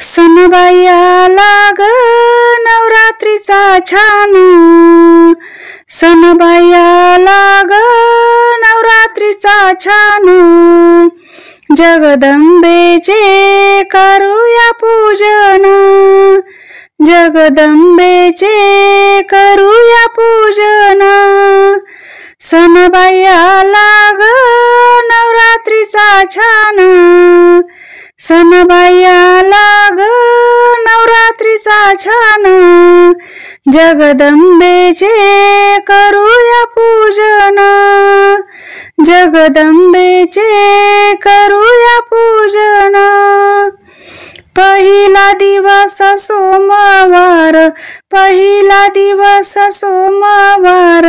सणबाई आला ग नवरात्रीचा छान, सणबाई आला ग नवरात्रीचा छान, जगदंबेचे करूया पूजन, जगदंबेचे करूया पूजन, सणबाई आला ग नवरात्रीचा छान, सणबाई आला ग नवरात्रीचा छान, जगदंबेचे करूया पूजन, जगदंबेचे करूया पूजन. पहिला दिवस सोमवार, पहिला दिवस सोमवार,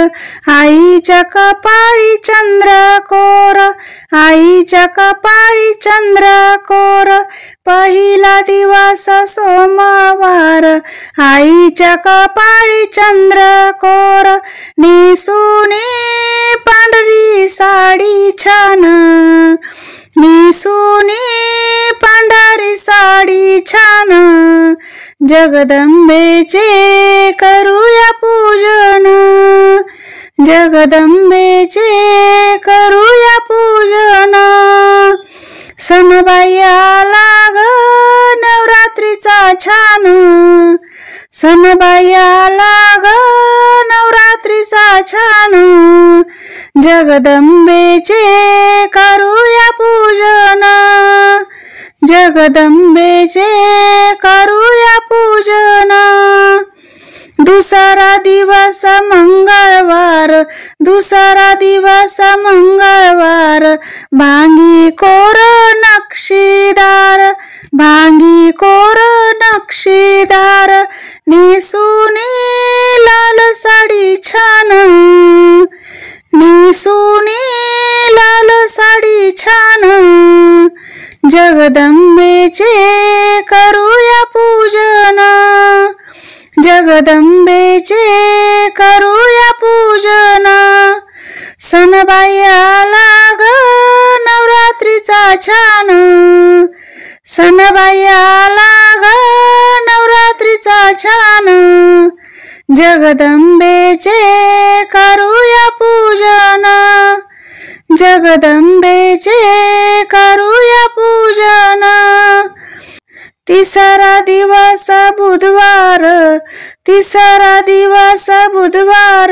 आईच्या कपाळी चंद्रकोर, आईच्या कपाळी चंद्रकोर, पहिला दिवस सोमवार, आईच्या कपाळी चंद्रकोर, नेसूने पांढरी साडी छान, नेसूने पांढरी साडी छान, जगदंबेचे करूया पूजन, जगदंबेचे करूया पूजन. सणबाई आला ग नवरात्रीचा छान, सणबाई आला ग नवरात्रीचा छान, जगदंबेचे करूया पूजन, जगदंबेचे करूया पूजन. दुसरा दिवस मंगळवार, दुसरा दिवस मंगळवार, भांगी कोर नक्षीदार, भांगी कोर नक्षीदार, नेसूने लाल साडी छान, नेसूने लाल साडी छान, जगदंबेचे करूया पूजन, जगदंबेचे करूया पूजन. सणबाई आला ग नवरात्रीचा छान, सणबाई आला ग नवरात्रीचा छान, जगदंबेचे करूया पूजन, जगदंबेचे करूया पूजन. तिसरा दिवस बुधवार, तिसरा दिवस बुधवार,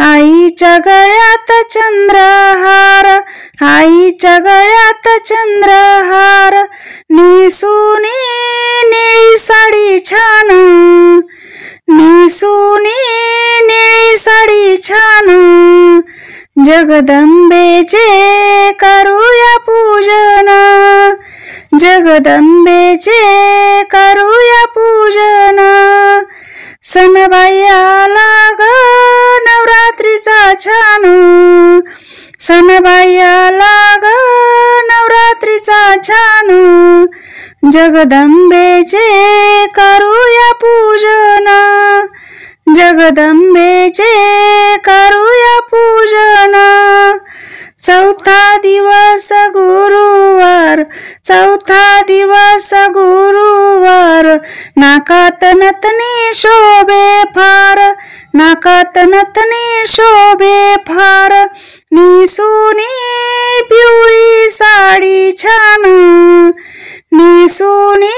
आईच्या गळ्यात चंद्रहार, आईच्या गळ्यात चंद्रहार, नेसूने निळी साडी छान, नेसूने निळी साडी छान, जगदंबेचे करूया पूजन, जगदंबेचे करूया पूजन. सणबाई आला ग नवरात्रीचा छान, सणबाई आला ग नवरात्रीचा छान, जगदंबेचे करूया पूजन, जगदंबेचे करूया पूजन. चौथा दिवस गुरुवार, चौथा दिवस गुरुवार, नाकात नथनी शोभे फार, नाकात नथनी शोभे फार, नेसूने पिवळी साडी छान, नेसूने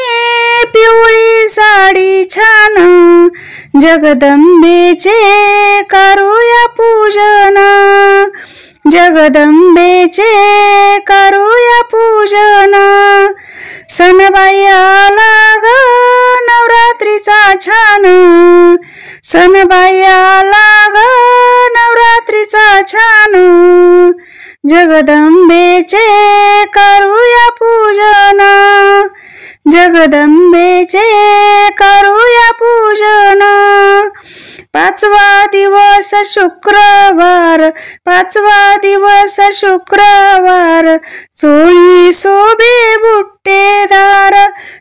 पिवळी साडी छान, जगदंबेचे करूया पूजन, जगदंबेचे करूया पूजन. सणबाई आला ग नवरात्रीचा छान, सणबाई आला ग नवरात्रीचा छान, जगदंबेचे करूया पूजन, जगदंबेचे करूया पूजन. पाचवा दिवस शुक्रवार, पाचवा दिवस शुक्रवार, चोळी शोभे बुट्टेदार,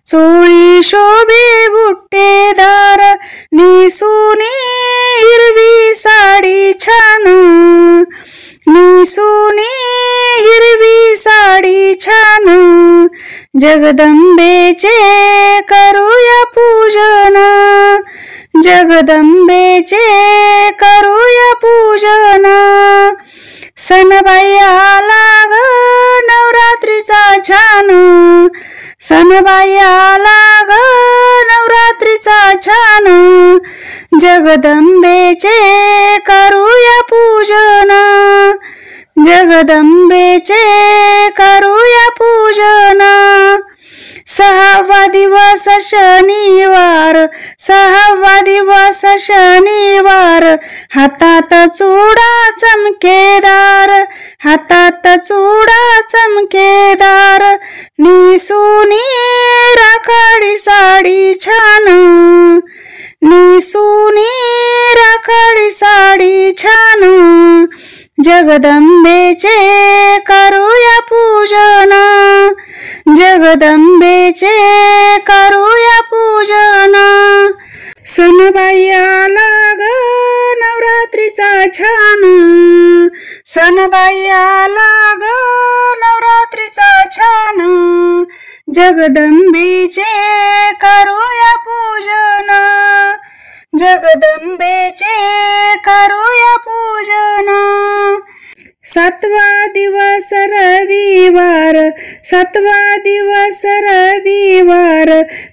चोळी शोभे बुट्टेदार, नेसूने हिरवी साडी छान, नेसूने हिरवी साडी छान, जगदंबेचे करूया पूजन, जगदंबेचे करूया पूजन. सणबाई आला ग नवरात्रीचा छान, सणबाई आला ग नवरात्रीचा छान. जगदंबेचे करूया पूजन, जगदंबेचे करूया पूजन. सहावा दिवस शनिवार, सहावा दिवस शनिवार. हातात चुडा चमकेदार, हातात चुडा चमकेदार. निसुनी राखाडी साडी छान, निसुनी राखाडी साडी छान. जगदंबेचे करूया पूजन, जगदंबेचे करूया पूजन. सणबाई आला ग नवरात्रीचा छान, सणबाई आला ग नवरात्रीचा छान. जगदंबेचे करूया पूजन, जगदंबेचे करूया पूजन. सातवा दिवस रविवार, सातवा दिवस रविवार.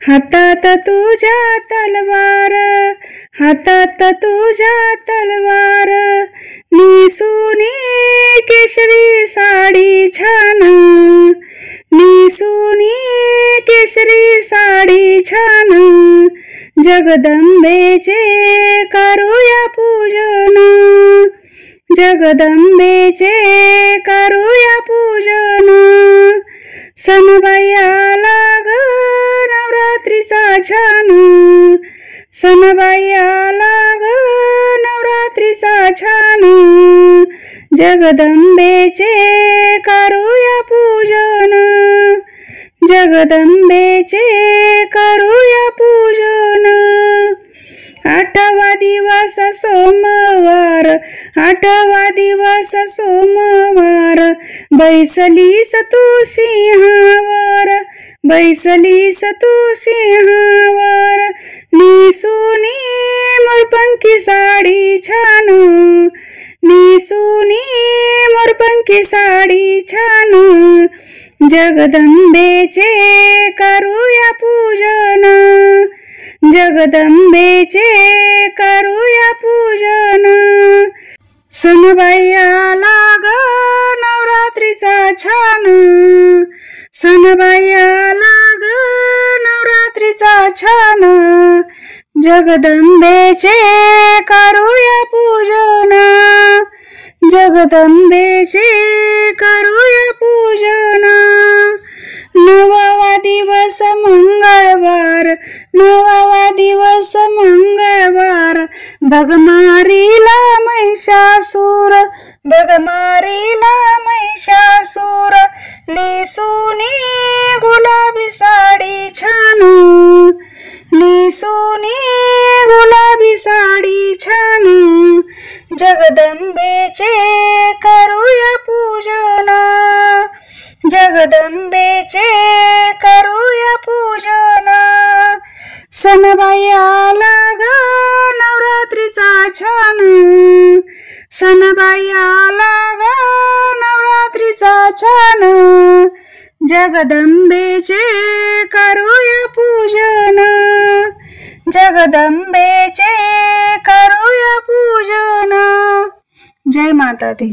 हातात तुझ्या तलवार, हातात तुझ्या तलवार. निसुनी केशरी साडी छान, निसुनी केशरी साडी छान. जगदंबेचे करूया पूजन, जगदंबेचे करूया पूजन. सणबाई आला ग नवरात्रीचा छान, सणबाई आला ग नवरात्रीचा छान. जगदंबेचे करूया पूजन, जगदंबेचे करूया पूजन. आठवा दिवस सोमवार, आठवा दिवस सोमवार. बैसलीस तू सिंहावर, बैसलीस तू सिंहावर. निसुनी मोरपंखी साडी छान, निसुनी मोरपंखी साडी छान. जगदंबेचे करूया पूजन, जगदंबेचे करूया पूजन. सणबाई आला ग नवरात्रीचा छान, सणबाई आला ग नवरात्रीचा छान. जगदंबेचे करूया पूजन, जगदंबेचे करूया पूजन. नववा दिवस मंगळवार, नववा दिवस मंगळवार. भगमारीला महिषासूर, भगमारीला महिषासूर. निसुनी गुलाबी साडी छान, निसुनी गुलाबी साडी छान. जगदंबेचे करूया पूजन, जगदंबेचे करूया पूजन. सणबाई आला ग नवरात्रीचा छान, सणबाई आला ग नवरात्रीचा छान. जगदंबेचे करूया पूजन, जगदंबेचे करूया पूजन. जय माता दी.